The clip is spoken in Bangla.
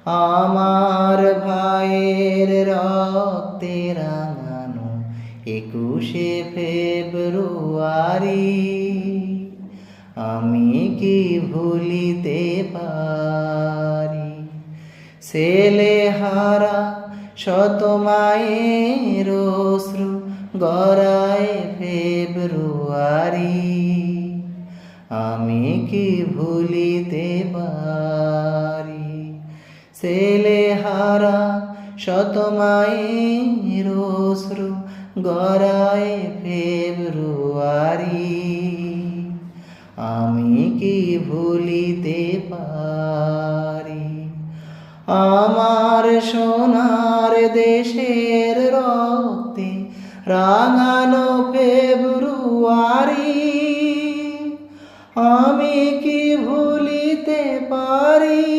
আমার ভাইয়ের রক্তে রাঙানো 21শে ফেব্রুয়ারি আমি কি ভুলিতে পারি। ছেলেহারা শত মায়ের অশ্রু গড়ায় ফেব্রুয়ারি আমি কি ভুলিতে পারি। ছেলেহারা শত মায়ের অশ্রু গড়ায় ফেব্রুয়ারি আমি কি ভুলিতে পারি। আমার সোনার দেশের রক্তে রাঙানো ফেব্রুয়ারি আমি কি ভুলিতে পারি।